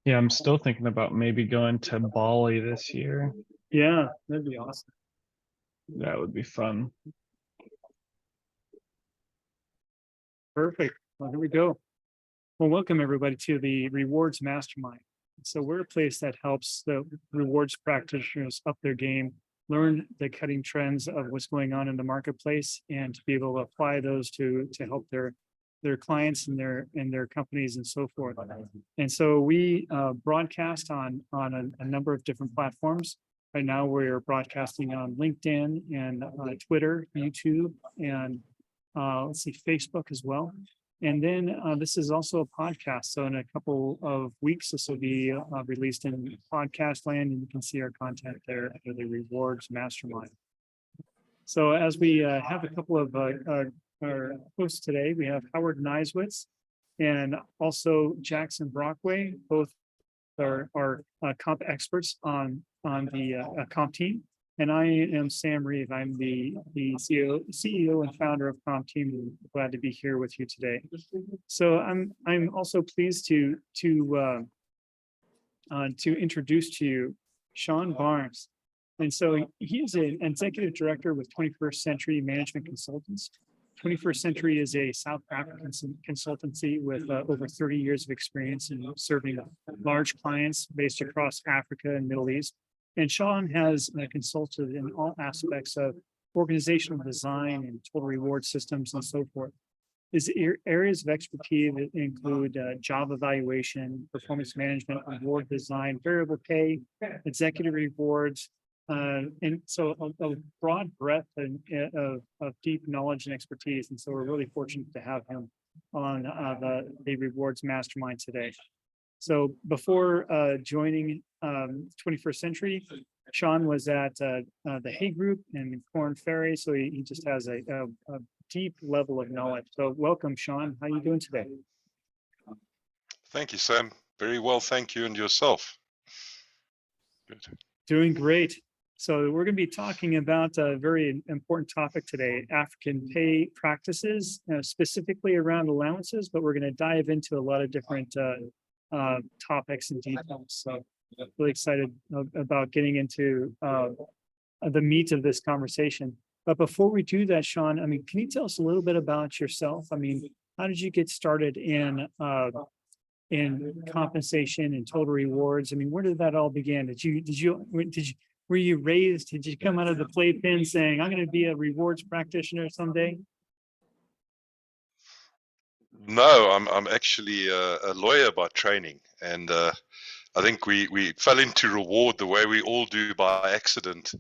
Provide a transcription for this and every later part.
Yeah, I'm still thinking about maybe going to Bali this year. Yeah, that'd be awesome. That would be fun. Perfect. Well, here we go. Well, welcome everybody to the Rewards Mastermind. So we're a place that helps the rewards practitioners up their game, learn the cutting trends of what's going on in the marketplace, and to be able to apply those to help their clients and their companies and so forth. And so we broadcast on a number of different platforms. Right now, we're broadcasting on LinkedIn and Twitter, YouTube, and let's see, Facebook as well. And then this is also a podcast. So in a couple of weeks, this will be released in podcast land, and you can see our content there under the Rewards Mastermind. So as we have a couple of our hosts today, we have Howard Niswitz and also Jackson Brockway. Both are comp experts on the comp team. And I am Sam Reeve. I'm the CEO and founder of Comp Team. And glad to be here with you today. So I'm also pleased to introduce to you Shaun Barnes. And so he is an executive director with 21st Century Management Consultants. 21st Century is a South African consultancy with over 30 years of experience in serving large clients based across Africa and Middle East. And Shaun has consulted in all aspects of organizational design and total reward systems and so forth. His areas of expertise include job evaluation, performance management, reward design, variable pay, executive rewards, and so a broad breadth of deep knowledge and expertise. And so we're really fortunate to have him on the Rewards Mastermind today. So before joining 21st Century, Shaun was at the Hay Group and Korn Ferry, so he just has a deep level of knowledge. So welcome, Shaun. How are you doing today? Thank you, Sam. Very well, thank you, and yourself? Good. Doing great. So we're going to be talking about a very important topic today, African pay practices, specifically around allowances, but we're going to dive into a lot of different topics and details. So really excited about getting into the meat of this conversation. But before we do that, Shaun, I mean, can you tell us a little bit about yourself? I mean, how did you get started in compensation and total rewards? I mean, where did that all begin? Were you raised? Did you come out of the playpen saying, "I'm going to be a rewards practitioner someday"? No, I'm actually a lawyer by training, and I think we fell into reward the way we all do by accident.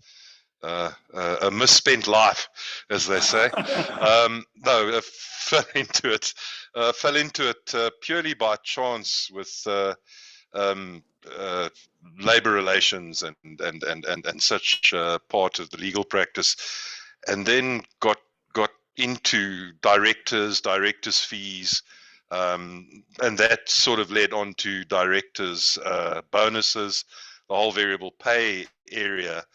A misspent life, as they say. No, fell into it purely by chance with labor relations and such part of the legal practice, and then got into directors fees, and that sort of led on to directors bonuses, the whole variable pay area.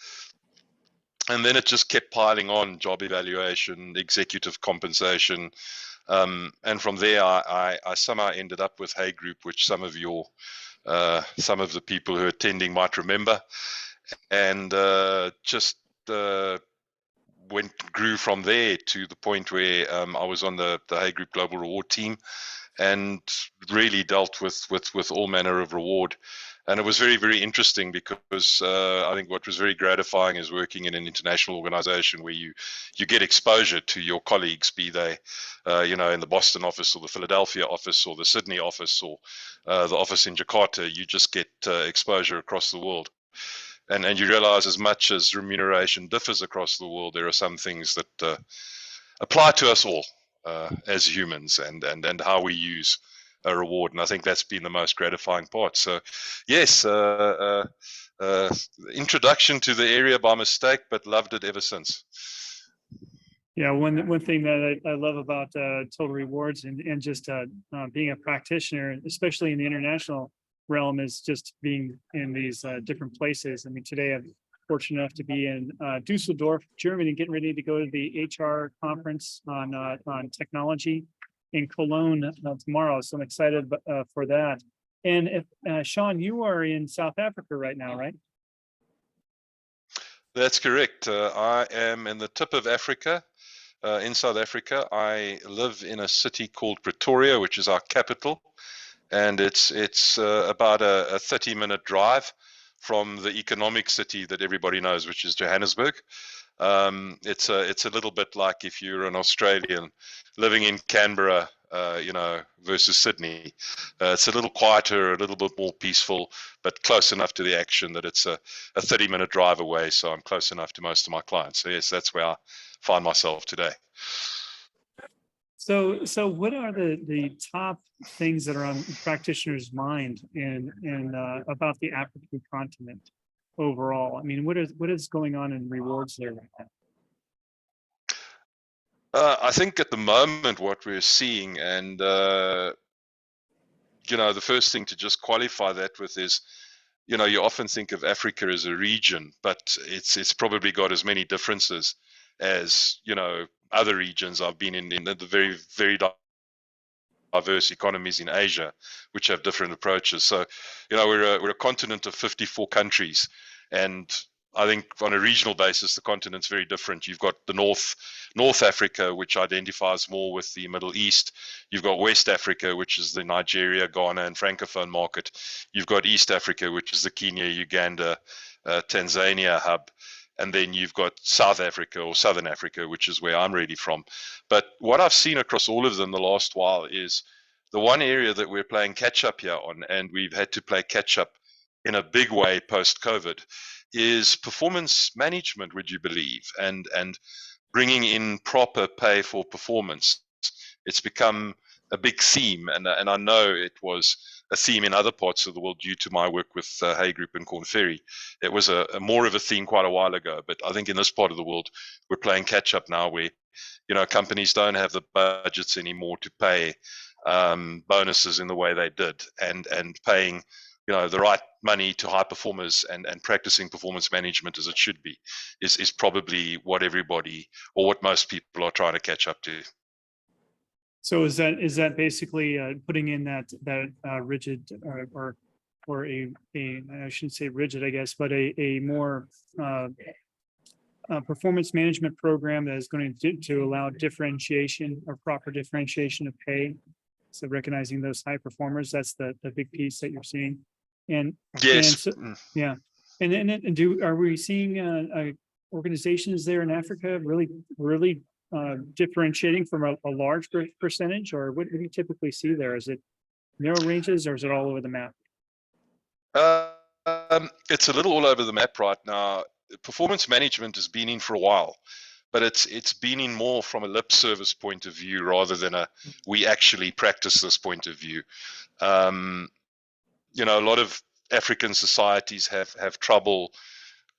And then it just kept piling on: job evaluation, executive compensation. And from there, I somehow ended up with Hay Group, which some of the people who are attending might remember. And just grew from there to the point where I was on the Hay Group Global Reward team, and really dealt with all manner of reward. And it was very, very interesting because I think what was very gratifying is working in an international organization where you get exposure to your colleagues, be they, in the Boston office or the Philadelphia office or the Sydney office or the office in Jakarta. You just get exposure across the world. And you realize, as much as remuneration differs across the world, there are some things that apply to us all as humans, and how we use a reward. And I think that's been the most gratifying part. So yes, introduction to the area by mistake, but loved it ever since. Yeah, one thing that I love about total rewards and just being a practitioner, especially in the international realm, is just being in these different places. I mean, today I'm fortunate enough to be in Dusseldorf, Germany, getting ready to go to the HR conference on technology in Cologne tomorrow. So I'm excited for that. And if Shaun, you are in South Africa right now, right? That's correct. I am in the tip of Africa, in South Africa. I live in a city called Pretoria, which is our capital, and it's about a 30-minute drive from the economic city that everybody knows, which is Johannesburg. It's a little bit like if you're an Australian living in Canberra, versus Sydney. It's a little quieter, a little bit more peaceful, but close enough to the action that it's a 30-minute drive away. So I'm close enough to most of my clients. So yes, that's where I find myself today. So what are the top things that are on practitioners' mind in about the African continent overall? I mean, what is going on in rewards there right now? I think at the moment what we're seeing, and the first thing to just qualify that with is, you often think of Africa as a region, but it's probably got as many differences as other regions. I've been in the very, very diverse economies in Asia, which have different approaches. So, we're a continent of 54 countries, and I think on a regional basis, the continent's very different. You've got the North Africa, which identifies more with the Middle East. You've got West Africa, which is the Nigeria, Ghana, and Francophone market. You've got East Africa, which is the Kenya, Uganda, Tanzania hub. And then you've got South Africa or Southern Africa, which is where I'm really from. But what I've seen across all of them the last while is the one area that we're playing catch up here on, and we've had to play catch up in a big way post-COVID, is performance management, would you believe, and bringing in proper pay for performance. It's become a big theme, and I know it was a theme in other parts of the world due to my work with Hay Group and Korn Ferry. It was a more of a theme quite a while ago, but I think in this part of the world, we're playing catch up now where, companies don't have the budgets anymore to pay bonuses in the way they did, and paying the right money to high performers and practicing performance management as it should be is probably what everybody or what most people are trying to catch up to. So is that basically putting in that rigid or a I shouldn't say rigid, I guess, but a more performance management program that is going to allow differentiation or proper differentiation of pay? So recognizing those high performers, that's the big piece that you're seeing. And yes, and so, yeah. And are we seeing organizations there in Africa really differentiating from a large percentage, or what do you typically see there? Is it narrow ranges or is it all over the map? It's a little all over the map right now. Performance management has been in for a while, but it's been in more from a lip service point of view rather than we actually practice this point of view. A lot of African societies have trouble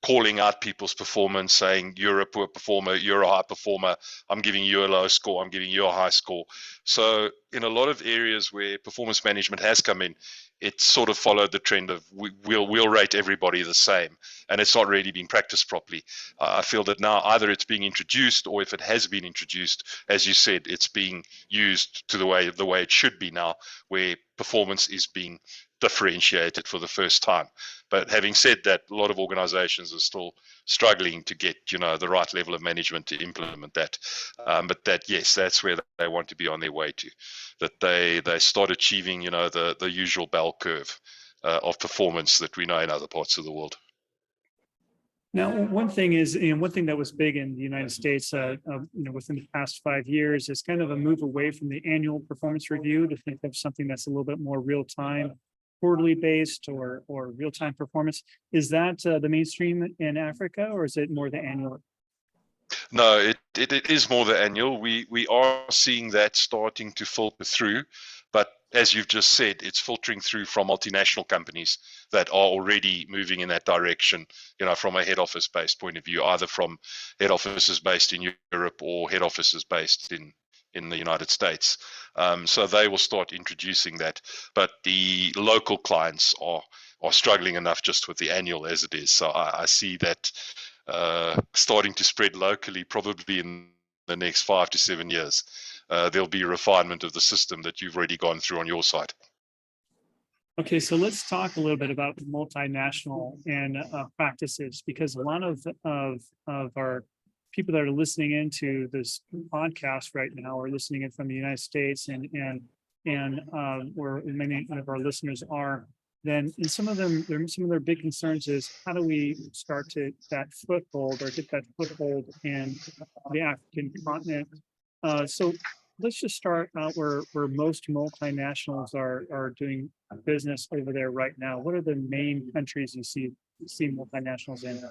calling out people's performance, saying you're a poor performer, you're a high performer, I'm giving you a low score, I'm giving you a high score. So in a lot of areas where performance management has come in, it's sort of followed the trend of we'll rate everybody the same, and it's not really been practiced properly. I feel that now either it's being introduced, or if it has been introduced, as you said, it's being used to the way it should be now, where performance is being differentiated for the first time. But having said that, a lot of organizations are still struggling to get the right level of management to implement that. But yes, that's where they want to be on their way to, that they start achieving the usual bell curve of performance that we know in other parts of the world. Now, one thing that was big in the United States, within the past 5 years, is kind of a move away from the annual performance review to think of something that's a little bit more real time, quarterly based, or real time performance. Is that the mainstream in Africa, or is it more the annual? No, it is more the annual. We are seeing that starting to filter through, but as you've just said, it's filtering through from multinational companies that are already moving in that direction, from a head office based point of view, either from head offices based in Europe or head offices based in the United States. So they will start introducing that, but the local clients are struggling enough just with the annual as it is. So I see that starting to spread locally, probably in the next 5 to 7 years. There'll be a refinement of the system that you've already gone through on your side. Okay, so let's talk a little bit about multinational and practices, because a lot of our people that are listening into this podcast right now are listening in from the United States and where many of our listeners are. Then, and some of them, some of their big concerns is how do we start to that foothold or get that foothold in the African continent? So let's just start out where most multinationals are doing business over there right now. What are the main countries you see multinationals in?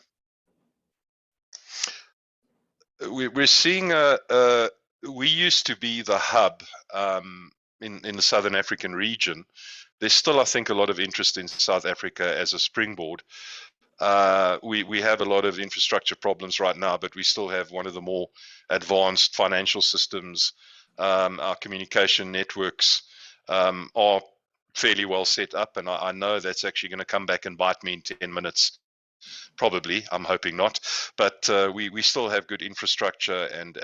We're seeing we used to be the hub in the Southern African region. There's still, I think, a lot of interest in South Africa as a springboard. We have a lot of infrastructure problems right now, but we still have one of the more advanced financial systems. Our communication networks are fairly well set up, and I know that's actually going to come back and bite me in 10 minutes. Probably, I'm hoping not, but we still have good infrastructure, and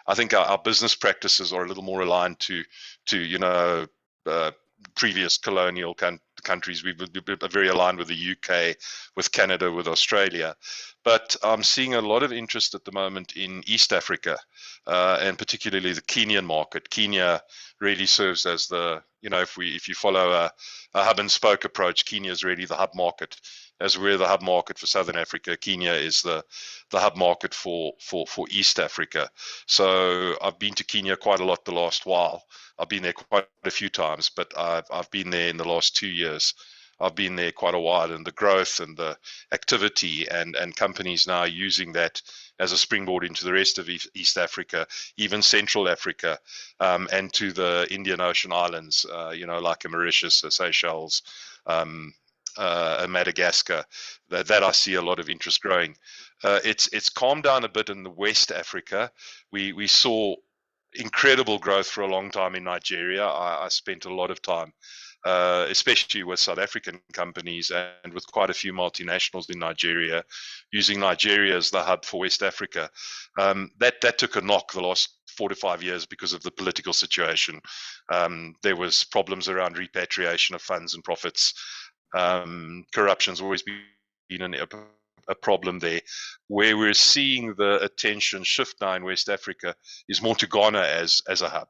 I think our business practices are a little more aligned to previous colonial countries. We're very aligned with the UK, with Canada, with Australia, but I'm seeing a lot of interest at the moment in East Africa, and particularly the Kenyan market. Kenya really serves as the, if you follow a hub and spoke approach, Kenya is really the hub market. As we're the hub market for Southern Africa, Kenya is the hub market for East Africa. So I've been to Kenya quite a lot the last while. I've been there quite a few times, but I've been there in the last 2 years. I've been there quite a while, and the growth and the activity and companies now using that as a springboard into the rest of East Africa, even Central Africa, and to the Indian Ocean islands, like Mauritius, Seychelles, Madagascar, that I see a lot of interest growing. It's calmed down a bit in the West Africa. We saw incredible growth for a long time in Nigeria. I spent a lot of time, especially with South African companies and with quite a few multinationals in Nigeria, using Nigeria as the hub for West Africa. That took a knock the last 4 to 5 years because of the political situation. There was problems around repatriation of funds and profits. Corruption's always been a problem there. Where we're seeing the attention shift now in West Africa is more to Ghana as a hub.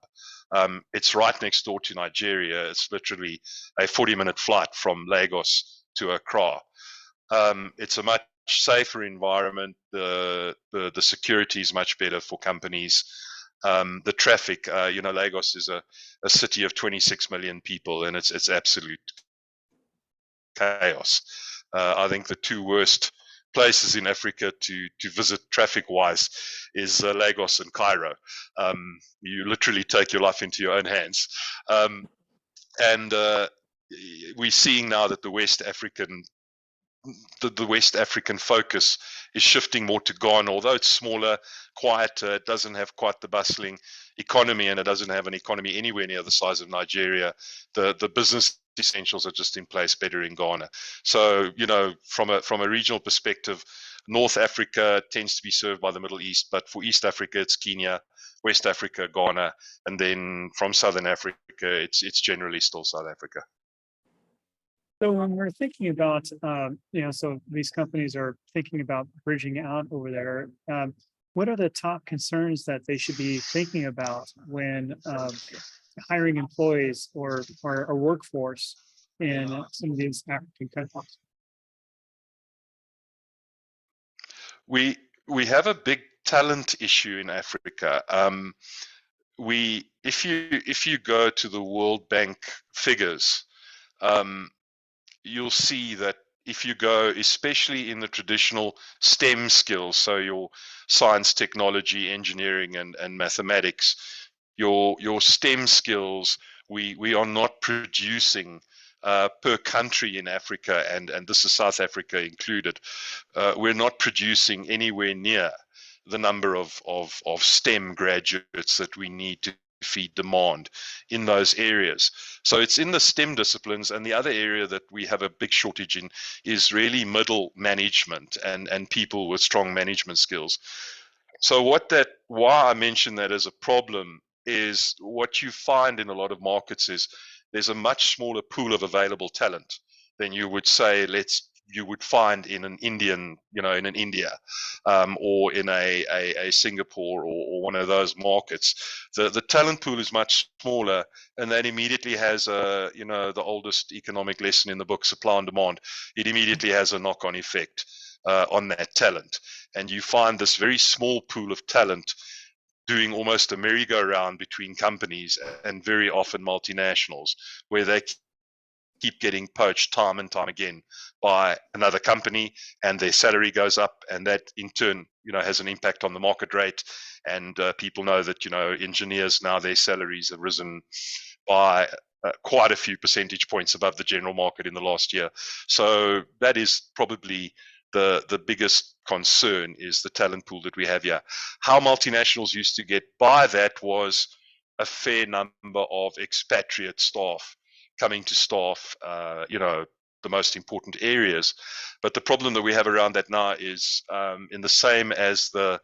It's right next door to Nigeria. It's literally a 40-minute flight from Lagos to Accra. It's a much safer environment. The security is much better for companies. The traffic, Lagos is a city of 26 million people, and it's absolute chaos. I think the two worst places in Africa to visit traffic-wise is Lagos and Cairo. You literally take your life into your own hands. And we're seeing now that the West African focus is shifting more to Ghana, although it's smaller, quieter, it doesn't have quite the bustling economy, and it doesn't have an economy anywhere near the size of Nigeria. The business essentials are just in place better in Ghana. So, from a regional perspective, North Africa tends to be served by the Middle East, but for East Africa, it's Kenya, West Africa, Ghana, and then from Southern Africa, it's generally still South Africa. So when we're thinking about, so these companies are thinking about bridging out over there. What are the top concerns that they should be thinking about when hiring employees or a workforce in some of these African countries? We have a big talent issue in Africa. If you go to the World Bank figures, you'll see that if you go, especially in the traditional STEM skills, so your science, technology, engineering, and mathematics, your STEM skills, we are not producing per country in Africa, and this is South Africa included. We're not producing anywhere near the number of STEM graduates that we need to feed demand in those areas. So it's in the STEM disciplines, and the other area that we have a big shortage in is really middle management and people with strong management skills. So why I mention that as a problem is what you find in a lot of markets is there's a much smaller pool of available talent than you would say, you would find in an Indian, in an India, or in a Singapore, or one of those markets. The talent pool is much smaller, and that immediately has the oldest economic lesson in the book, supply and demand. It immediately has a knock-on effect on that talent, and you find this very small pool of talent doing almost a merry-go-round between companies, and very often multinationals, where they keep getting poached time and time again by another company, and their salary goes up, and that in turn has an impact on the market rate. And people know that engineers now, their salaries have risen by quite a few percentage points above the general market in the last year. So that is probably the biggest concern, is the talent pool that we have here. How multinationals used to get by that was a fair number of expatriate staff coming to staff, the most important areas. But the problem that we have around that now is, in the same as the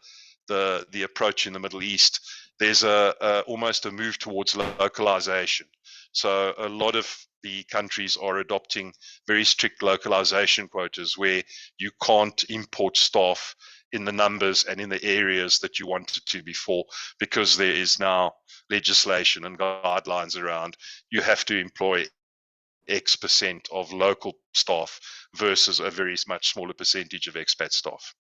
approach in the Middle East, there's almost a move towards localization. So a lot of the countries are adopting very strict localization quotas, where you can't import staff in the numbers and in the areas that you wanted to before, because there is now legislation and guidelines around, you have to employ X% of local staff versus a very much smaller percentage of expat staff.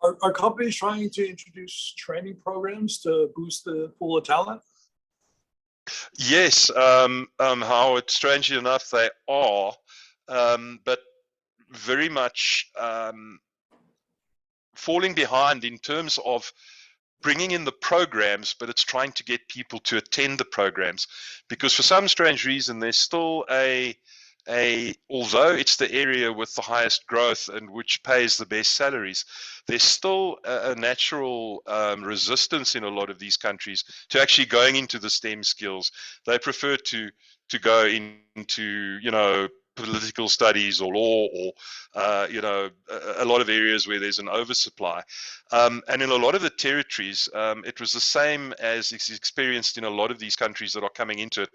Are companies trying to introduce training programs to boost the pool of talent? Yes, Howard, strangely enough, they are, but very much falling behind in terms of bringing in the programs, but it's trying to get people to attend the programs, because for some strange reason, there's still although it's the area with the highest growth and which pays the best salaries, there's still a natural resistance in a lot of these countries to actually going into the STEM skills. They prefer to go into, political studies or law, or a lot of areas where there's an oversupply, and in a lot of the territories, it was the same as is experienced in a lot of these countries that are coming into it.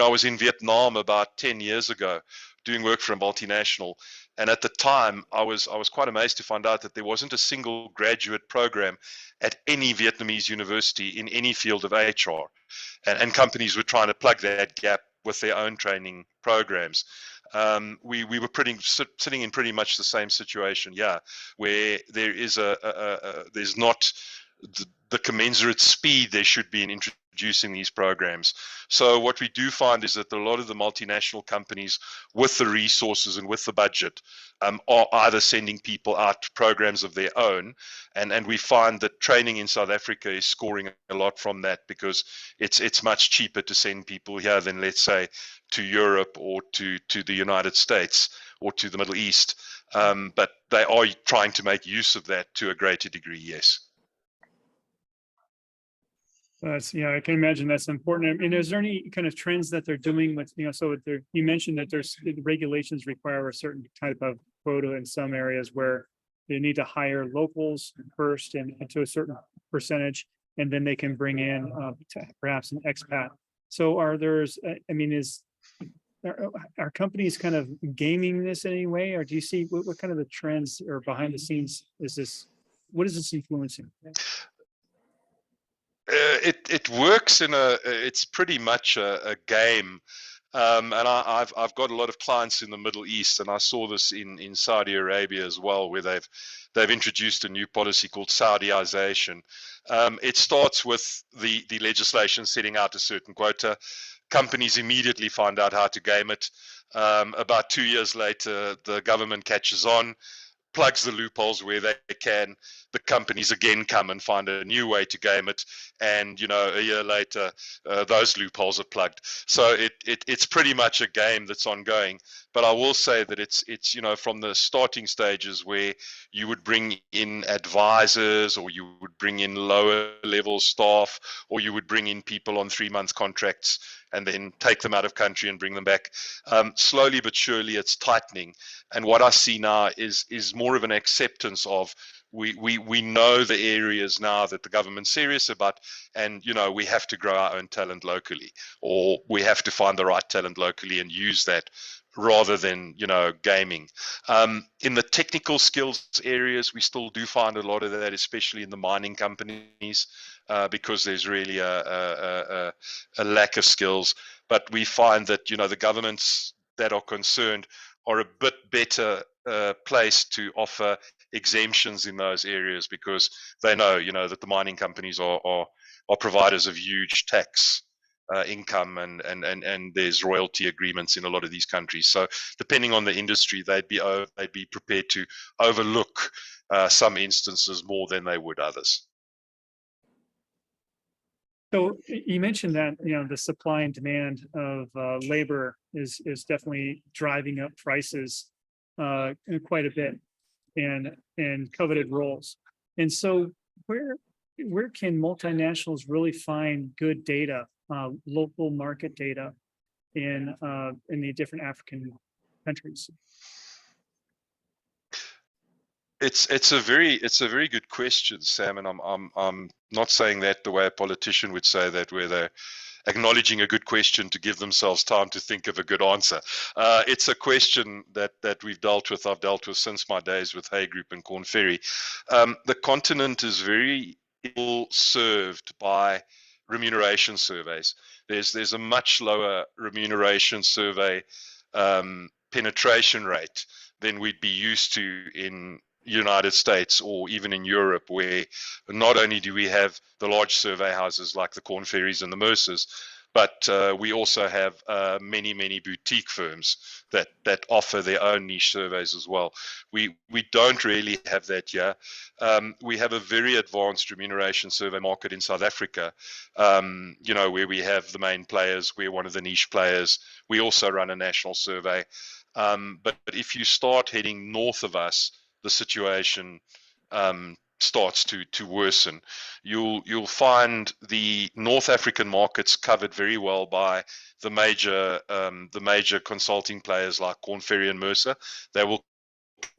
I was in Vietnam about 10 years ago doing work for a multinational, and at the time I was quite amazed to find out that there wasn't a single graduate program at any Vietnamese university in any field of HR, and companies were trying to plug that gap with their own training programs. We were sitting in pretty much the same situation, where there is there's not the commensurate speed there should be in introducing these programs. So what we do find is that a lot of the multinational companies with the resources and with the budget are either sending people out to programs of their own, and we find that training in South Africa is scoring a lot from that, because it's much cheaper to send people here than, let's say, to Europe or to the United States or to the Middle East. But they are trying to make use of that to a greater degree, yes. I can imagine that's important. I mean, is there any kind of trends that they're doing with, so you mentioned that there's regulations require a certain type of quota in some areas where they need to hire locals first and to a certain percentage, and then they can bring in perhaps an expat. So are companies kind of gaming this in any way, or do you see what kind of the trends or behind the scenes what is this influencing? It works it's pretty much a game, and I've got a lot of clients in the Middle East, and I saw this in Saudi Arabia as well, where they've introduced a new policy called Saudiization. It starts with the legislation setting out a certain quota. Companies immediately find out how to game it. About 2 years later, the government catches on, plugs the loopholes where they can. The companies again come and find a new way to game it, and a year later, those loopholes are plugged. So it's pretty much a game that's ongoing. But I will say that it's from the starting stages where you would bring in advisors, or you would bring in lower level staff, or you would bring in people on 3-month contracts and then take them out of country and bring them back. Slowly but surely, it's tightening. And what I see now is more of an acceptance of we know the areas now that the government's serious about, and we have to grow our own talent locally, or we have to find the right talent locally and use that rather than gaming. In the technical skills areas, we still do find a lot of that, especially in the mining companies, because there's really a lack of skills. But we find that the governments that are concerned are a bit better placed to offer exemptions in those areas, because they know that the mining companies are providers of huge tax income, and there's royalty agreements in a lot of these countries. So depending on the industry, they'd be prepared to overlook some instances more than they would others. So you mentioned that the supply and demand of labor is definitely driving up prices quite a bit, and coveted roles. And so where can multinationals really find good data, local market data in the different African countries? It's a very good question, Sam, and I'm not saying that the way a politician would say that, where they're acknowledging a good question to give themselves time to think of a good answer. It's a question that I've dealt with since my days with Hay Group and Korn Ferry. The continent is very ill served by remuneration surveys. There's a much lower remuneration survey penetration rate than we'd be used to in United States or even in Europe, where not only do we have the large survey houses like the Korn Ferries and the Mercers, but we also have many boutique firms that offer their own niche surveys as well. We don't really have that here. We have a very advanced remuneration survey market in South Africa, where we have the main players, we're one of the niche players. We also run a national survey. But if you start heading north of us, the situation starts to worsen. You'll find the North African markets covered very well by the major consulting players like Korn Ferry and Mercer. They will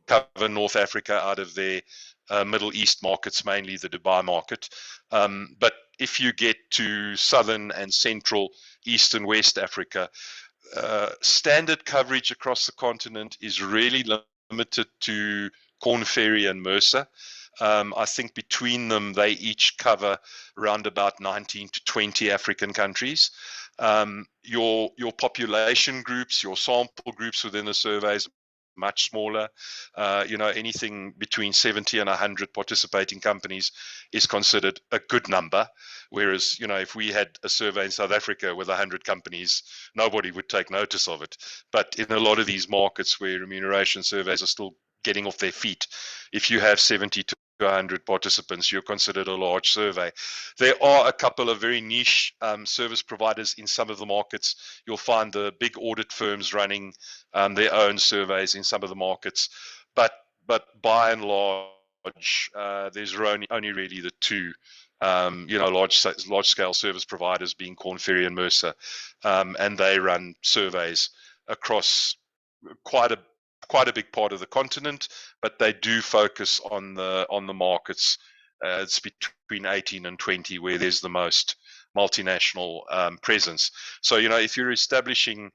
cover North Africa out of their Middle East markets, mainly the Dubai market. But if you get to Southern and Central, East and West Africa, standard coverage across the continent is really limited to Korn Ferry and Mercer. I think between them, they each cover around about 19 to 20 African countries. Your population groups, your sample groups within the surveys, much smaller. Anything between 70 and 100 participating companies is considered a good number. Whereas, if we had a survey in South Africa with 100 companies, nobody would take notice of it. But in a lot of these markets where remuneration surveys are still getting off their feet, if you have 70 to 100 participants, you're considered a large survey. There are a couple of very niche service providers in some of the markets. You'll find the big audit firms running their own surveys in some of the markets, but by and large, there's only really the two large scale service providers, being Korn Ferry and Mercer, and they run surveys across quite a big part of the continent, but they do focus on the markets. It's between 18 and 20 where there's the most multinational presence. So if you're establishing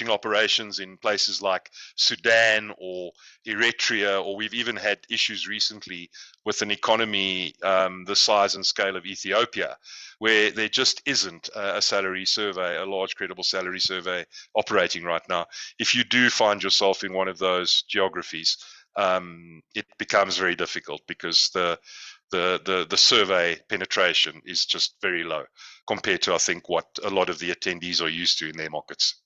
operations in places like Sudan or Eritrea, or we've even had issues recently with an economy the size and scale of Ethiopia, where there just isn't a salary survey, a large credible salary survey operating right now. If you do find yourself in one of those geographies, it becomes very difficult, because the survey penetration is just very low compared to, I think, what a lot of the attendees are used to in their markets.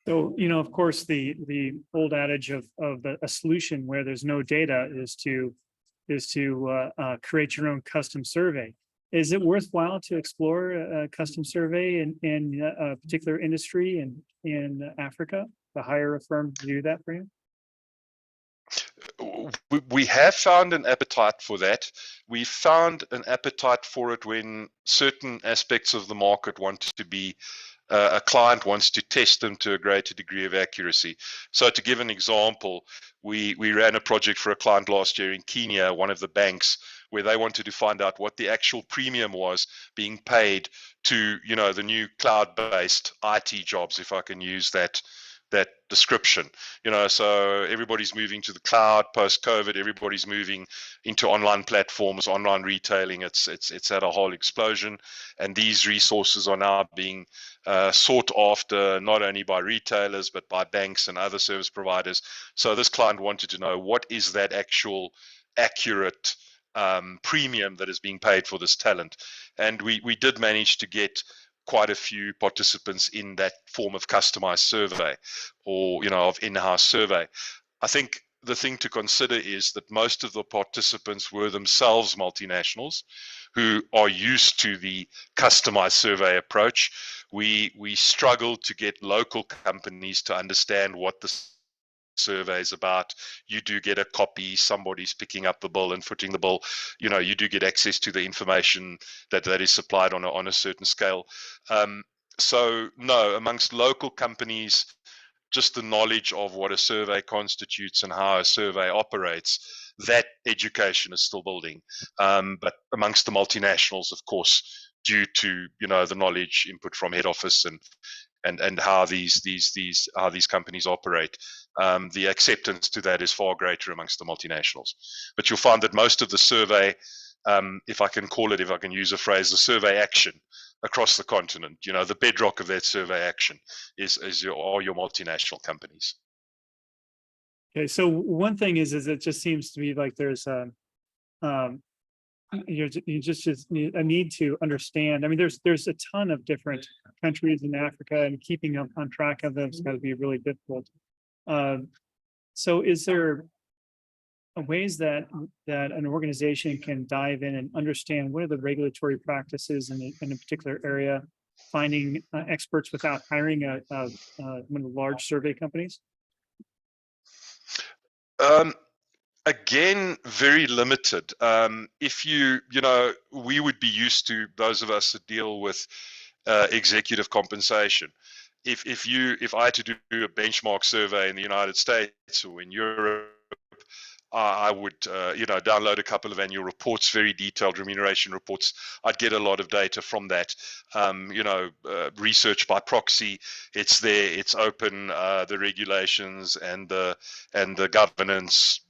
So, of course, the old adage of a solution where there's no data is to create your own custom survey. Is it worthwhile to explore a custom survey in a particular industry in Africa, to hire a firm to do that for you? We have found an appetite for that. We found an appetite for it when certain aspects of the market want to be a client wants to test them to a greater degree of accuracy. So to give an example, we ran a project for a client last year in Kenya, one of the banks, where they wanted to find out what the actual premium was being paid to, the new cloud-based IT jobs, if I can use that description. So everybody's moving to the cloud post-COVID. Everybody's moving into online platforms, online retailing. It's at a whole explosion, and these resources are now being sought after not only by retailers but by banks and other service providers. So this client wanted to know, what is that actual accurate premium that is being paid for this talent? And we did manage to get quite a few participants in that form of customized survey, or of in-house survey. I think the thing to consider is that most of the participants were themselves multinationals who are used to the customized survey approach. We struggled to get local companies to understand what the surveys about. You do get a copy, somebody's picking up the bill and footing the bill. You do get access to the information that is supplied on a certain scale. So no, amongst local companies, just the knowledge of what a survey constitutes and how a survey operates, that education is still building. But amongst the multinationals, of course, due to the knowledge input from head office and how these companies operate, the acceptance to that is far greater amongst the multinationals. But you'll find that most of the survey, if I can use a phrase, the survey action across the continent, the bedrock of that survey action are your multinational companies. Okay, so one thing is it just seems to be like there's you just need a need to understand. I mean, there's a ton of different countries in Africa, and keeping up on track of them is got to be really difficult. So is there ways that an organization can dive in and understand what are the regulatory practices in a particular area, finding experts without hiring one of the large survey companies? Again, very limited. If we would be used to, those of us that deal with executive compensation. If I had to do a benchmark survey in the United States or in Europe, I would download a couple of annual reports, very detailed remuneration reports. I'd get a lot of data from that. Research by proxy, it's there, it's open. The regulations and the governance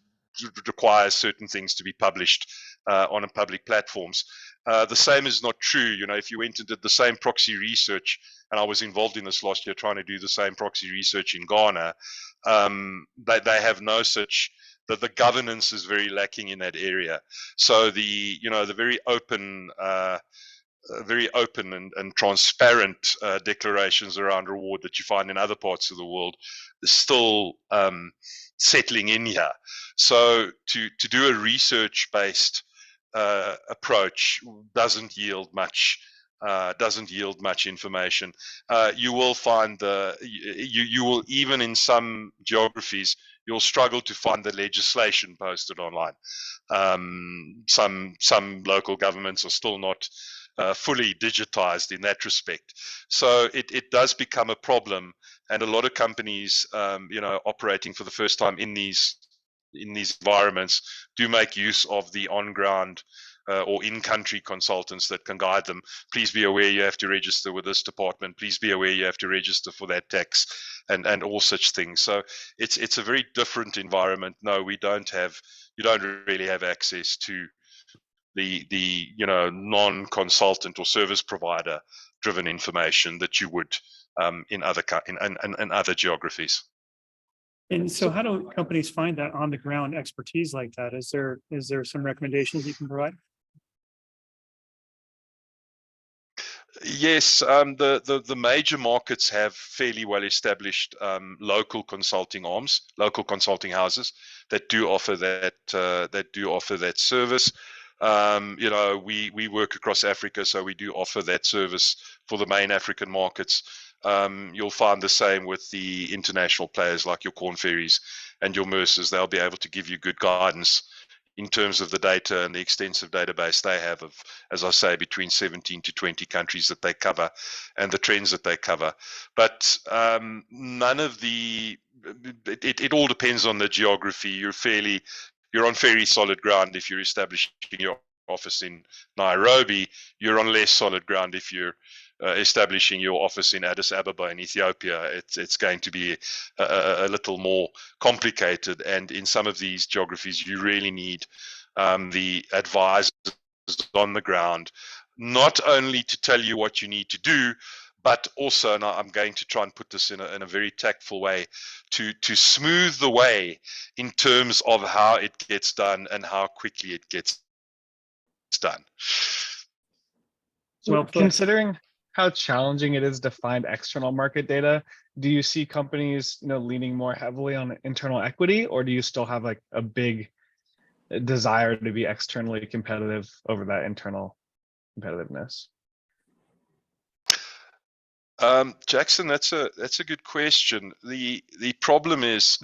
requires certain things to be published on public platforms. The same is not true. If you went and did the same proxy research, and I was involved in this last year trying to do the same proxy research in Ghana, they have no such. The governance is very lacking in that area. So the very open and transparent declarations around reward that you find in other parts of the world is still settling in here. So to do a research-based approach doesn't yield much information. You will find you will, even in some geographies, you'll struggle to find the legislation posted online. Some local governments are still not fully digitized in that respect. So it does become a problem, and a lot of companies, operating for the first time in these environments, do make use of the on-ground or in-country consultants that can guide them. Please be aware you have to register with this department. Please be aware you have to register for that tax, and all such things. So it's a very different environment. No, you don't really have access to the non-consultant or service provider driven information that you would in other geographies. And so how do companies find that on the ground expertise like that? Is there some recommendations you can provide? Yes, the major markets have fairly well established local consulting arms, local consulting houses that do offer that service. We work across Africa, so we do offer that service for the main African markets. You'll find the same with the international players like your Korn Ferries and your Mercers. They'll be able to give you good guidance in terms of the data and the extensive database they have of, as I say, between 17 to 20 countries that they cover and the trends that they cover. But none of it all depends on the geography. You're on fairly solid ground if you're establishing your office in Nairobi. You're on less solid ground if you're establishing your office in Addis Ababa in Ethiopia. It's going to be a little more complicated, and in some of these geographies you really need the advisors on the ground, not only to tell you what you need to do, but also, and I'm going to try and put this in a very tactful way, to smooth the way in terms of how it gets done and how quickly it gets done. Well put. Considering how challenging it is to find external market data, do you see companies, leaning more heavily on internal equity, or do you still have like a big desire to be externally competitive over that internal competitiveness? Jackson, that's a good question. The problem is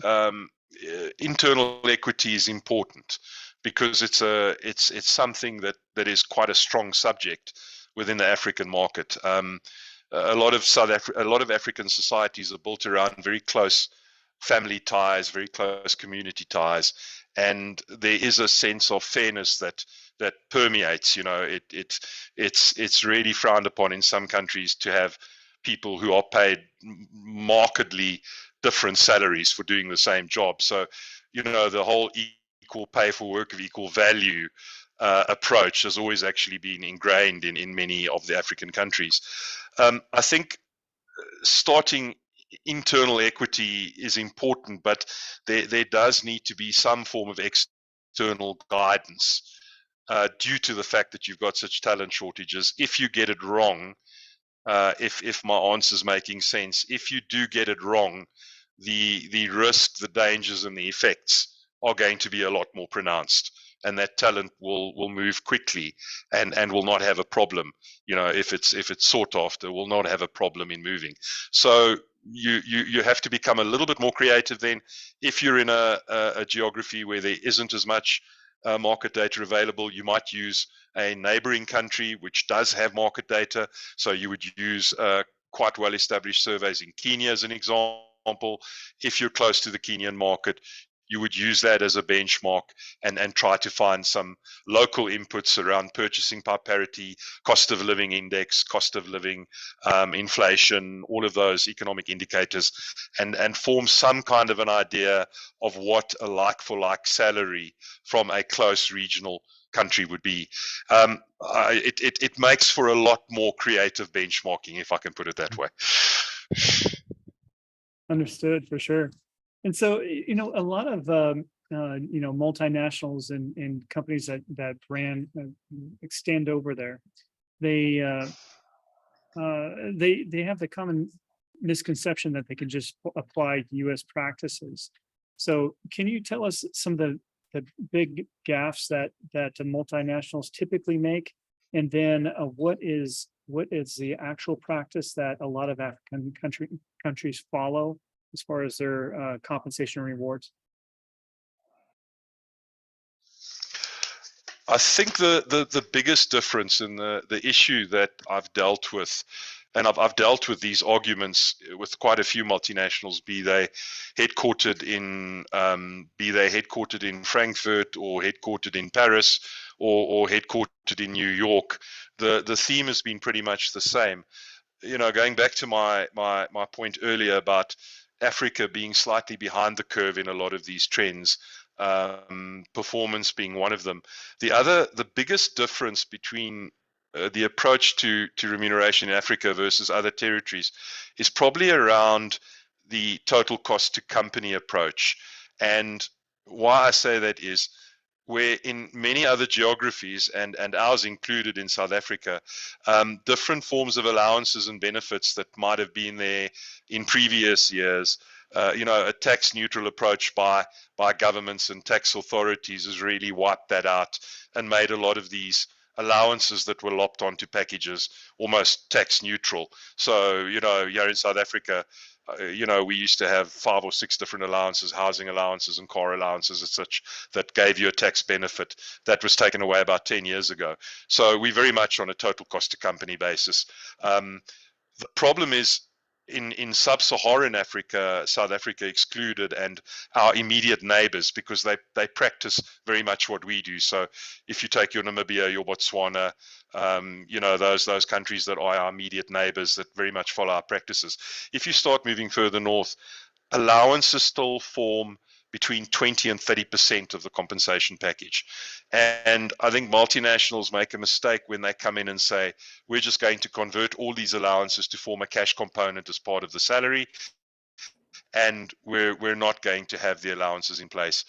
internal equity is important because it's something that is quite a strong subject within the African market. A lot of African societies are built around very close family ties, very close community ties, and there is a sense of fairness that permeates. It's really frowned upon in some countries to have people who are paid markedly different salaries for doing the same job. So, the whole equal pay for work of equal value approach has always actually been ingrained in many of the African countries. I think starting internal equity is important, but there does need to be some form of external guidance due to the fact that you've got such talent shortages. If you get it wrong, if my answer is making sense, if you do get it wrong, the risk, the dangers, and the effects are going to be a lot more pronounced, and that talent will move quickly and will not have a problem. If it's sought after, will not have a problem in moving. So you have to become a little bit more creative then. If you're in a geography where there isn't as much market data available, you might use a neighboring country which does have market data. So you would use quite well established surveys in Kenya as an example. If you're close to the Kenyan market, you would use that as a benchmark and try to find some local inputs around purchasing power parity, cost of living index, cost of living, inflation, all of those economic indicators, and form some kind of an idea of what a like-for-like salary from a close regional country would be. It makes for a lot more creative benchmarking, if I can put it that way. Understood, for sure. And so, a lot of multinationals and companies that extend over there, they have the common misconception that they can just apply U.S. practices. So, can you tell us some of the big gaffes that the multinationals typically make, and then what is the actual practice that a lot of African countries follow as far as their compensation and rewards? I think the biggest difference in the issue that I've dealt with, and I've dealt with these arguments with quite a few multinationals, be they headquartered in Frankfurt or headquartered in Paris or headquartered in New York. The theme has been pretty much the same. Going back to my point earlier about Africa being slightly behind the curve in a lot of these trends, performance being one of them. The biggest difference between the approach to remuneration in Africa versus other territories is probably around the total cost to company approach. And why I say that is, where in many other geographies, and ours included in South Africa, different forms of allowances and benefits that might have been there in previous years, a tax neutral approach by governments and tax authorities has really wiped that out and made a lot of these allowances that were lopped onto packages almost tax neutral. So, here in South Africa, we used to have 5 or 6 different allowances, housing allowances and car allowances as such, that gave you a tax benefit. That was taken away about 10 years ago. So we're very much on a total cost to company basis. The problem is in sub-Saharan Africa, South Africa excluded, and our immediate neighbors, because they practice very much what we do. So if you take your Namibia, your Botswana, those countries that are our immediate neighbors that very much follow our practices. If you start moving further north, allowances still form between 20 and 30% of the compensation package. And I think multinationals make a mistake when they come in and say, we're just going to convert all these allowances to form a cash component as part of the salary, and we're not going to have the allowances in place.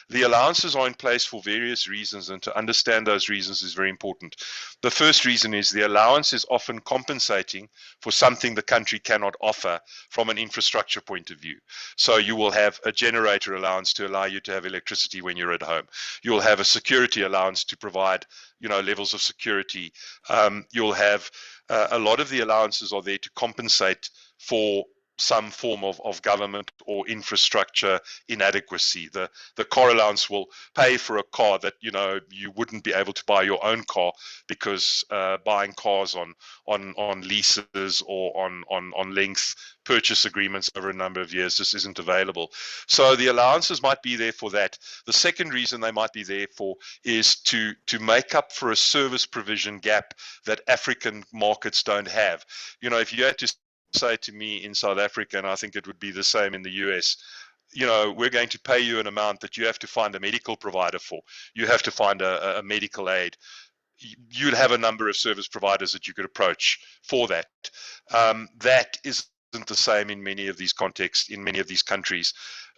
The allowances are in place for various reasons, and to understand those reasons is very important. The first reason is the allowance is often compensating for something the country cannot offer from an infrastructure point of view. So you will have a generator allowance to allow you to have electricity when you're at home. You'll have a security allowance to provide, levels of security. You'll have a lot of the allowances are there to compensate for some form of government or infrastructure inadequacy. The car allowance will pay for a car that you wouldn't be able to buy your own car, because buying cars on leases or on length purchase agreements over a number of years just isn't available. So the allowances might be there for that. The second reason they might be there for is to make up for a service provision gap that African markets don't have. If you had to say to me in South Africa, and I think it would be the same in the US, we're going to pay you an amount that you have to find a medical provider for. You have to find a medical aid. You'd have a number of service providers that you could approach for that. That isn't the same in many of these contexts, in many of these countries.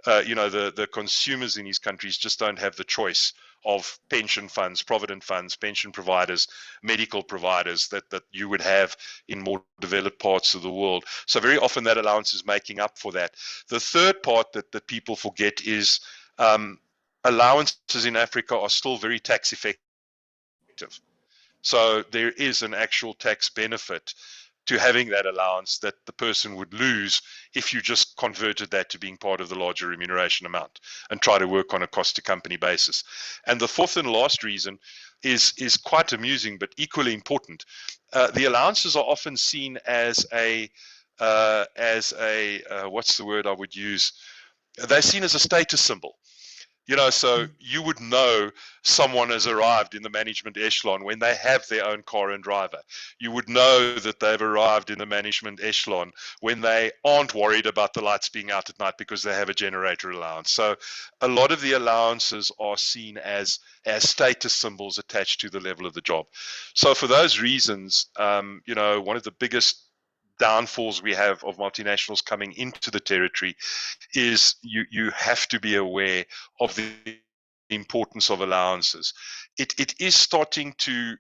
The consumers in these countries just don't have the choice of pension funds, provident funds, pension providers, medical providers that you would have in more developed parts of the world. So very often that allowance is making up for that. The third part that people forget is allowances in Africa are still very tax effective. So there is an actual tax benefit to having that allowance that the person would lose if you just converted that to being part of the larger remuneration amount and try to work on a cost to company basis. And the fourth and last reason is quite amusing but equally important. The allowances are often seen as a what's the word I would use? They're seen as a status symbol. So you would know someone has arrived in the management echelon when they have their own car and driver. You would know that they've arrived in the management echelon when they aren't worried about the lights being out at night because they have a generator allowance. So a lot of the allowances are seen as status symbols attached to the level of the job. So for those reasons, one of the biggest downfalls we have of multinationals coming into the territory is you have to be aware of the importance of allowances. It is starting to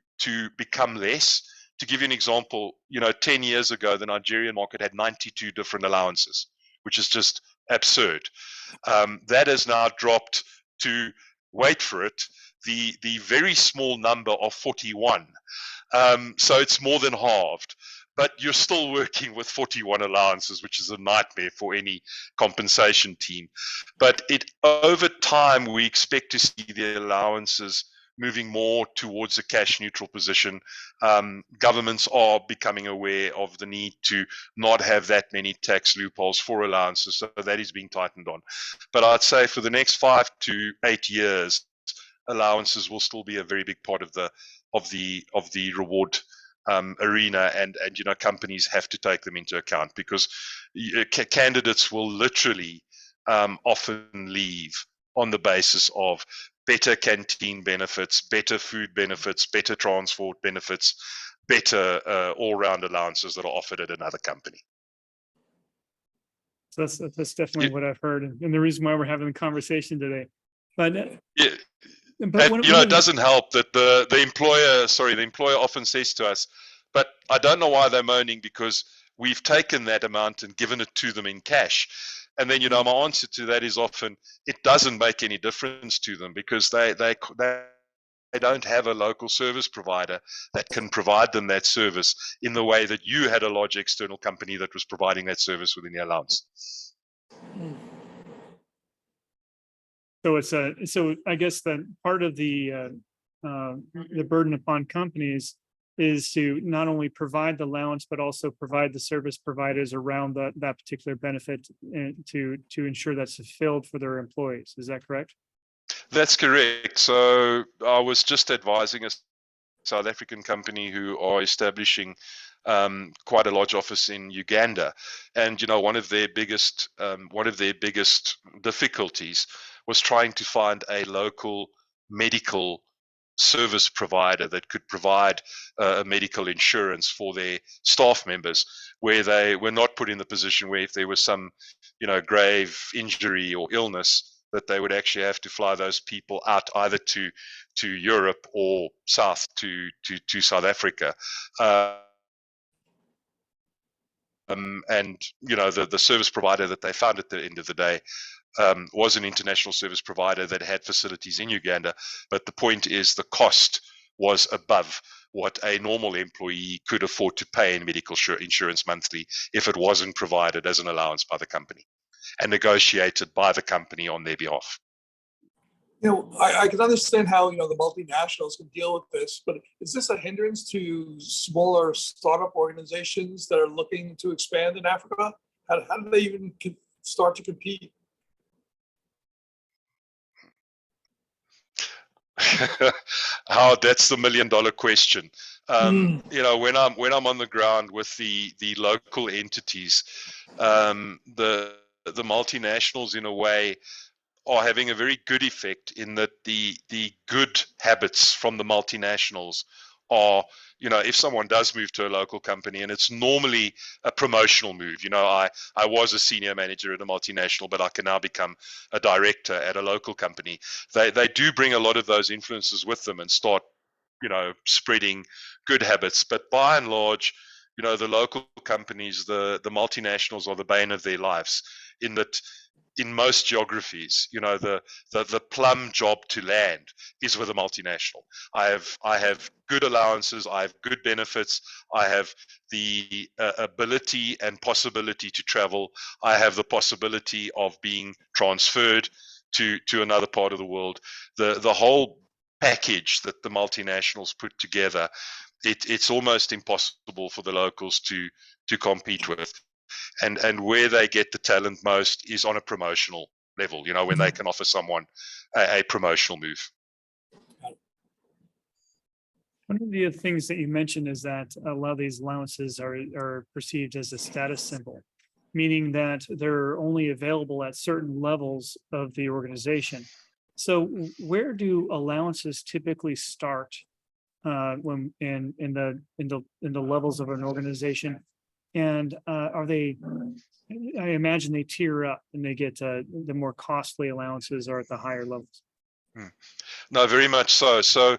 become less. To give you an example, 10 years ago, the Nigerian market had 92 different allowances, which is just absurd. That has now dropped to, wait for it, the very small number of 41. So it's more than halved. But you're still working with 41 allowances, which is a nightmare for any compensation team. But over time, we expect to see the allowances moving more towards a cash neutral position. Governments are becoming aware of the need to not have that many tax loopholes for allowances, so that is being tightened on. But I'd say for the next 5 to 8 years, allowances will still be a very big part of the reward arena, and companies have to take them into account, because candidates will literally often leave on the basis of better canteen benefits, better food benefits, better transport benefits, better all-round allowances that are offered at another company. So that's definitely what I've heard, and the reason why we're having the conversation today. But yeah. But it doesn't help that the employer often says to us, but I don't know why they're moaning, because we've taken that amount and given it to them in cash. And then, my answer to that is often, it doesn't make any difference to them, because they don't have a local service provider that can provide them that service in the way that you had a large external company that was providing that service within the allowance. So so I guess that part of the burden upon companies is to not only provide the allowance, but also provide the service providers around that particular benefit to ensure that's fulfilled for their employees. Is that correct? That's correct. So I was just advising a South African company who are establishing quite a large office in Uganda, and one of their biggest difficulties was trying to find a local medical service provider that could provide medical insurance for their staff members, where they were not put in the position where if there was some grave injury or illness, that they would actually have to fly those people out either to Europe or south to South Africa. And the service provider that they found at the end of the day was an international service provider that had facilities in Uganda, but the point is the cost was above what a normal employee could afford to pay in medical insurance monthly if it wasn't provided as an allowance by the company and negotiated by the company on their behalf. I can understand how the multinationals can deal with this, but is this a hindrance to smaller startup organizations that are looking to expand in Africa? How do they even start to compete? That's the $1 million question. When I'm on the ground with the local entities, the multinationals in a way are having a very good effect in that the good habits from the multinationals are, if someone does move to a local company, and it's normally a promotional move. I was a senior manager at a multinational, but I can now become a director at a local company. They do bring a lot of those influences with them and start, spreading good habits. But by and large, the local companies, the multinationals are the bane of their lives, in that in most geographies, the plum job to land is with a multinational. I have good allowances, I have good benefits, I have the ability and possibility to travel, I have the possibility of being transferred to another part of the world. The whole package that the multinationals put together, it's almost impossible for the locals to compete with. And where they get the talent most is on a promotional level, when they can offer someone a promotional move. One of the things that you mentioned is that a lot of these allowances are perceived as a status symbol, meaning that they're only available at certain levels of the organization. So where do allowances typically start when in the levels of an organization? And are they, I imagine they tier up and they get the more costly allowances are at the higher levels. No, very much so. So,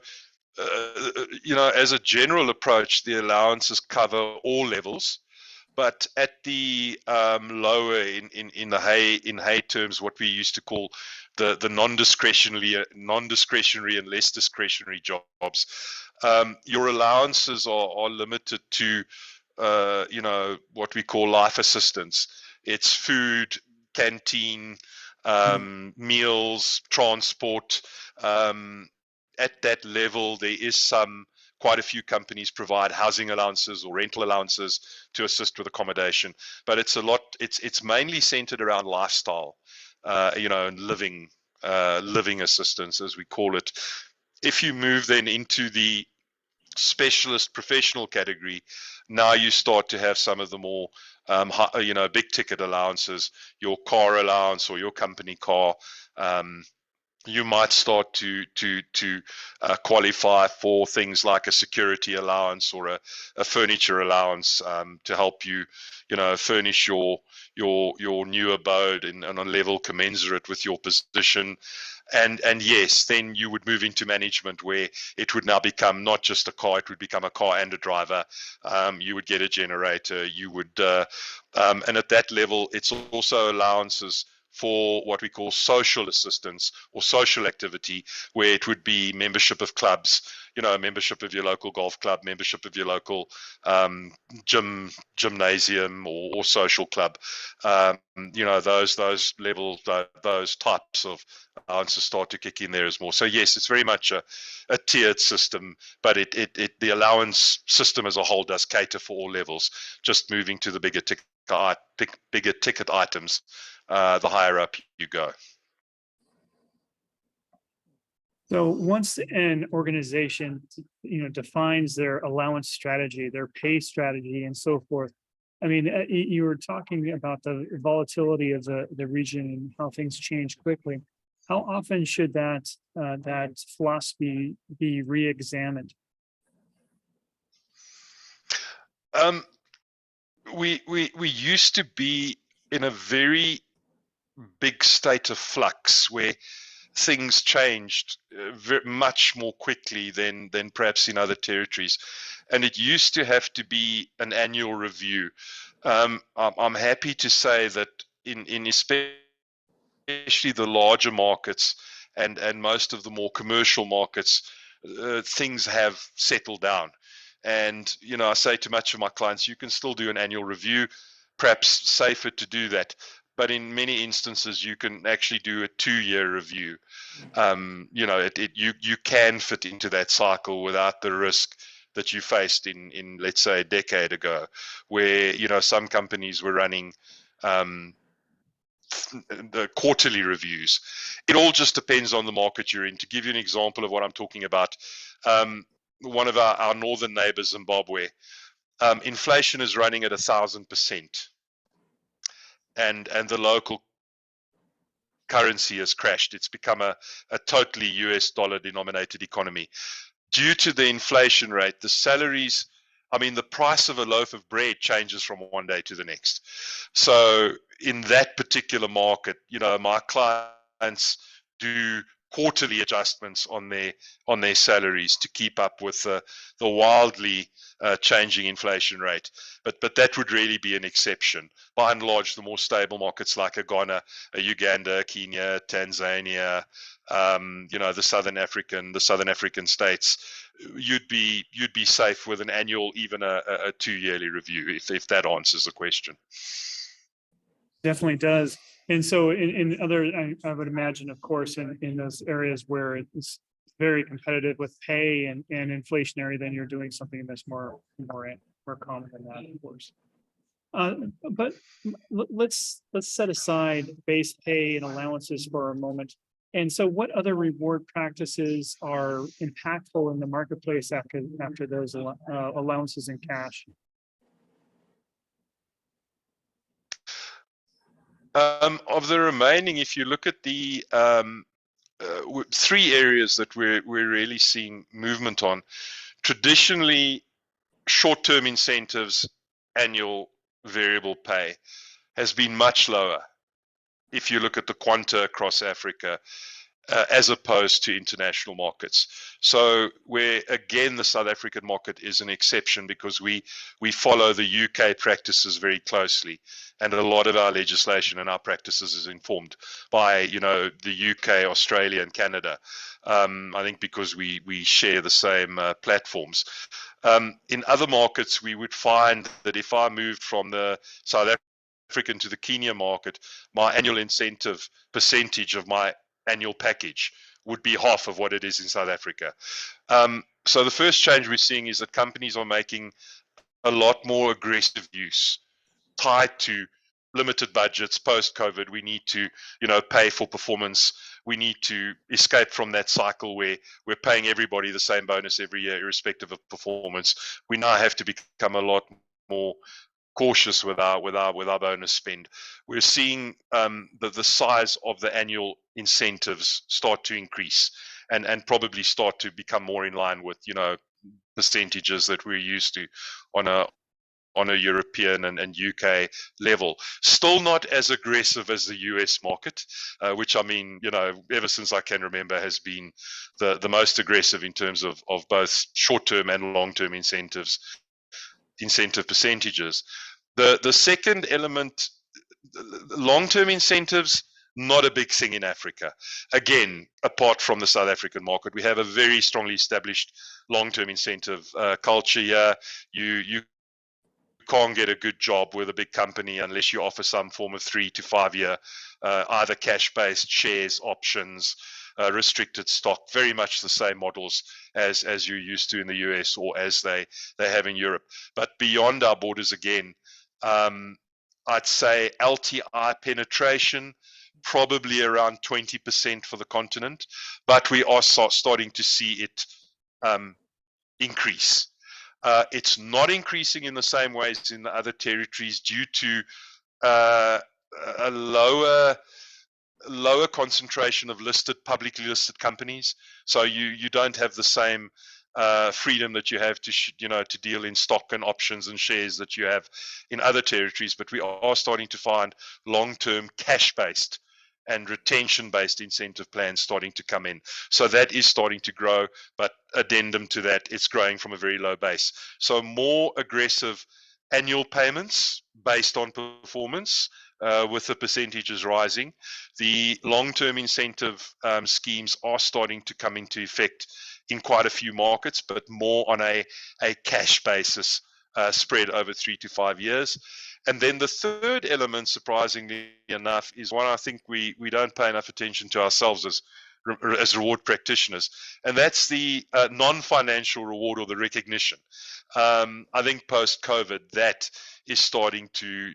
as a general approach, the allowances cover all levels, but at the lower in Hay terms, what we used to call the non-discretionary and less discretionary jobs, your allowances are limited to what we call life assistance. It's food, canteen, meals, transport. At that level, there is quite a few companies provide housing allowances or rental allowances to assist with accommodation, but it's mainly centered around lifestyle, and living assistance, as we call it. If you move then into the specialist professional category, now you start to have some of the more big ticket allowances, your car allowance or your company car. You might start to qualify for things like a security allowance or a furniture allowance to help you, furnish your new abode on a level commensurate with your position. And yes, then you would move into management where it would now become not just a car, it would become a car and a driver. You would get a generator, you would, and at that level, it's also allowances for what we call social assistance or social activity, where it would be membership of clubs, membership of your local golf club, membership of your local gymnasium or social club. Those types of allowances start to kick in there as more. So yes, it's very much a tiered system, but the allowance system as a whole does cater for all levels. Just moving to the bigger ticket items, the higher up you go. So once an organization, defines their allowance strategy, their pay strategy, and so forth. I mean, you were talking about the volatility of the region and how things change quickly. How often should that philosophy be re-examined? We used to be in a very big state of flux where things changed much more quickly than perhaps in other territories, and it used to have to be an annual review. I'm happy to say that in especially the larger markets and most of the more commercial markets, things have settled down. And I say to much of my clients, you can still do an annual review, perhaps safer to do that. But in many instances, you can actually do a 2-year review. You can fit into that cycle without the risk that you faced in let's say a decade ago, where some companies were running the quarterly reviews. It all just depends on the market you're in. To give you an example of what I'm talking about, one of our northern neighbors, Zimbabwe, inflation is running at 1,000%. And the local currency has crashed. It's become a totally US dollar denominated economy. Due to the inflation rate, the salaries, the price of a loaf of bread changes from one day to the next. So in that particular market, my clients do quarterly adjustments on their salaries to keep up with the wildly changing inflation rate. But that would really be an exception. By and large, the more stable markets like Ghana, Uganda, Kenya, Tanzania, the Southern African states, you'd be safe with an annual, even a 2-yearly review, if that answers the question. Definitely does. And so in other, I would imagine, of course, in those areas where it's very competitive with pay and inflationary, then you're doing something that's more common than that, of course. But let's set aside base pay and allowances for a moment. And so what other reward practices are impactful in the marketplace after those allowances in cash? Of the remaining, if you look at the 3 areas that we're really seeing movement on, traditionally, short-term incentives, annual variable pay has been much lower if you look at the quanta across Africa, as opposed to international markets. So where, again, the South African market is an exception because we follow the UK practices very closely, and a lot of our legislation and our practices is informed by, the UK, Australia, and Canada. I think because we share the same platforms. In other markets, we would find that if I moved from the South African to the Kenya market, my annual incentive percentage of my annual package would be half of what it is in South Africa. So the first change we're seeing is that companies are making a lot more aggressive use, tied to limited budgets. Post-COVID, we need to, pay for performance. We need to escape from that cycle where we're paying everybody the same bonus every year, irrespective of performance. We now have to become a lot more cautious with our bonus spend. We're seeing the size of the annual incentives start to increase and probably start to become more in line with percentages that we're used to on a European and UK level. Still not as aggressive as the US market, which ever since I can remember has been the most aggressive in terms of both short-term and long-term incentive percentages. The second element, long-term incentives not a big thing in Africa. Again, apart from the South African market, we have a very strongly established long-term incentive culture here. You can't get a good job with a big company unless you offer some form of 3 to 5 year, either cash-based shares, options, restricted stock, very much the same models as you're used to in the US or as they have in Europe. But beyond our borders again, I'd say LTI penetration, probably around 20% for the continent, but we are starting to see it increase. It's not increasing in the same ways in the other territories due to a lower concentration of publicly listed companies. So you don't have the same freedom that you have to deal in stock and options and shares that you have in other territories. But we are starting to find long-term cash-based and retention-based incentive plans starting to come in. So that is starting to grow, but addendum to that, it's growing from a very low base. So more aggressive annual payments based on performance, with the percentages rising. The long-term incentive schemes are starting to come into effect in quite a few markets, but more on a cash basis, spread over 3 to 5 years. And then the third element, surprisingly enough, is one I think we don't pay enough attention to ourselves as reward practitioners, and that's the non-financial reward or the recognition. I think post-COVID, that is starting to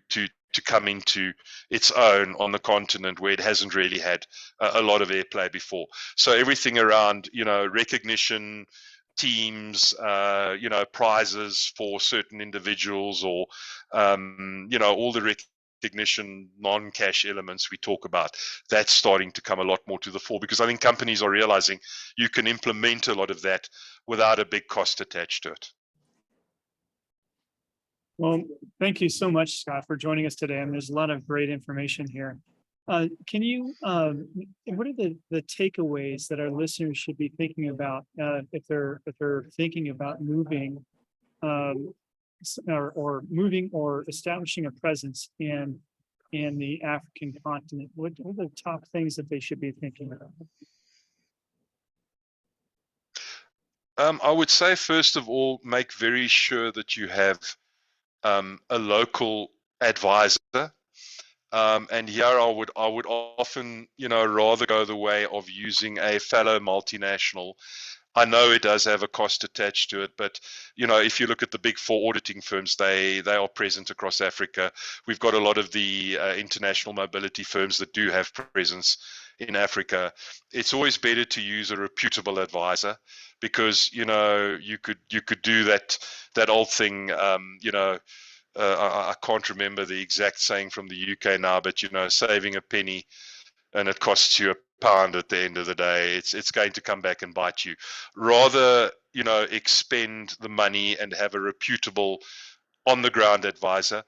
come into its own on the continent where it hasn't really had a lot of airplay before. So everything around, recognition, teams, prizes for certain individuals, or, all the recognition, non-cash elements we talk about, that's starting to come a lot more to the fore, because I think companies are realizing you can implement a lot of that without a big cost attached to it. Well, thank you so much, Scott, for joining us today. And there's a lot of great information here. Can you, what are the takeaways that our listeners should be thinking about if they're thinking about moving or moving or establishing a presence in the African continent? What are the top things that they should be thinking about? I would say, first of all, make very sure that you have a local advisor. And here I would often, rather go the way of using a fellow multinational. I know it does have a cost attached to it, but if you look at the big four auditing firms, they are present across Africa. We've got a lot of the international mobility firms that do have presence in Africa. It's always better to use a reputable advisor, because you could do that old thing. I can't remember the exact saying from the UK now, but saving a penny and it costs you £1 at the end of the day, it's going to come back and bite you. Rather, expend the money and have a reputable on the ground advisor.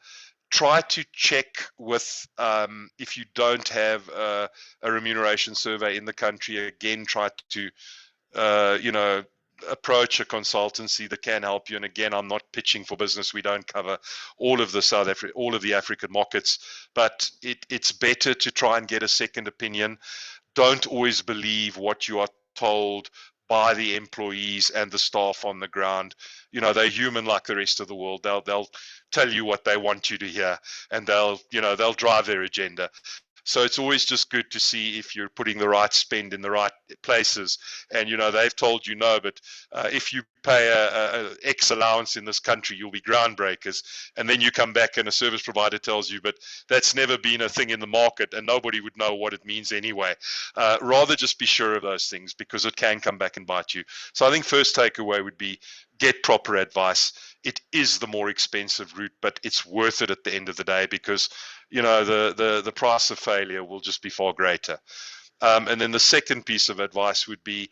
Try to check with, if you don't have a remuneration survey in the country, again, try to approach a consultancy that can help you. And again, I'm not pitching for business. We don't cover all of the African markets, but it's better to try and get a second opinion. Don't always believe what you are told by the employees and the staff on the ground. They're human like the rest of the world. They'll tell you what they want you to hear, and they'll drive their agenda. So it's always just good to see if you're putting the right spend in the right places. And, they've told you no, but if you pay a X allowance in this country, you'll be groundbreakers. And then you come back and a service provider tells you, but that's never been a thing in the market and nobody would know what it means anyway. Rather just be sure of those things, because it can come back and bite you. So I think first takeaway would be get proper advice. It is the more expensive route, but it's worth it at the end of the day, because the price of failure will just be far greater. And then the second piece of advice would be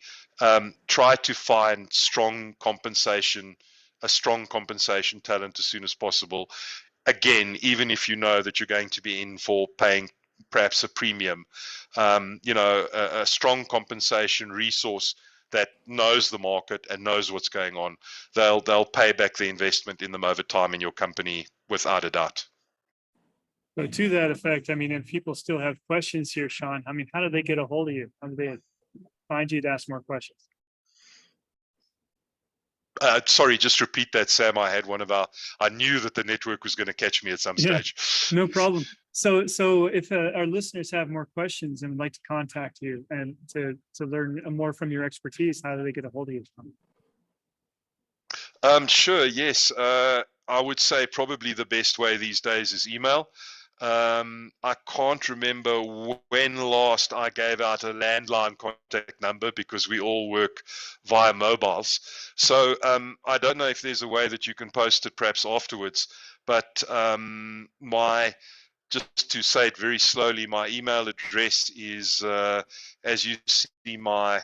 try to find a strong compensation talent as soon as possible. Again, even if you know that you're going to be in for paying perhaps a premium, a strong compensation resource that knows the market and knows what's going on, they'll pay back the investment in them over time in your company without a doubt. So to that effect, I mean, if people still have questions here, Shaun, I mean, how do they get a hold of you? How do they find you to ask more questions? Sorry, just repeat that, Sam. I knew that the network was going to catch me at some Yeah. stage. No problem. So if our listeners have more questions and would like to contact you and to learn more from your expertise, how do they get a hold of you? Sure, yes. I would say probably the best way these days is email. I can't remember when last I gave out a landline contact number because we all work via mobiles. So I don't know if there's a way that you can post it perhaps afterwards, but just to say it very slowly, my email address is, as you see my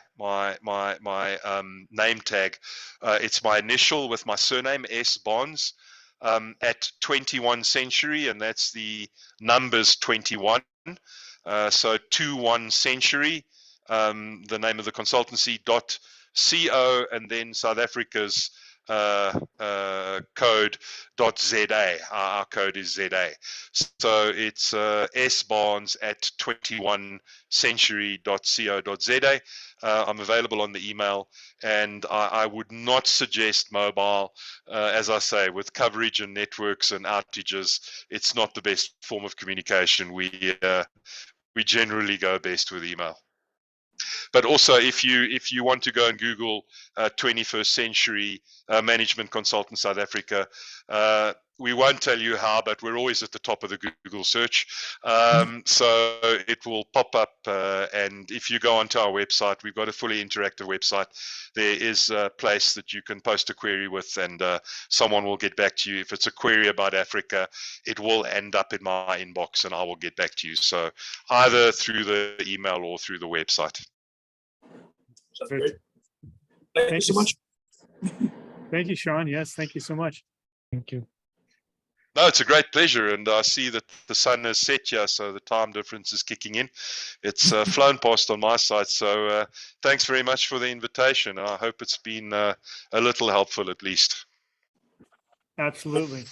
name tag, it's my initial with my surname, S. Barnes, at 21 Century, and that's the numbers 21. So 21 Century, the name of the consultancy, .co, and then South Africa's code .za. Our code is ZA. So it's sbarnes at 21century.co.za. I'm available on the email, and I would not suggest mobile. As I say, with coverage and networks and outages, it's not the best form of communication. We generally go best with email. But also, if you want to go and Google 21st Century Management Consultant South Africa, we won't tell you how, but we're always at the top of the Google search. So it will pop up, and if you go onto our website, we've got a fully interactive website. There is a place that you can post a query with, and someone will get back to you. If it's a query about Africa, it will end up in my inbox, and I will get back to you. So either through the email or through the website. Sounds great. Thank you so much. Thank you, Shaun. Yes, thank you so much. Thank you. No, it's a great pleasure, and I see that the sun has set here, so the time difference is kicking in. It's flown past on my side, so thanks very much for the invitation. I hope it's been a little helpful at least. Absolutely.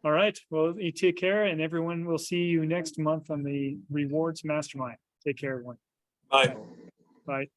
All right. Well, you take care, and everyone will see you next month on the Rewards Mastermind. Take care, everyone. Bye. Bye.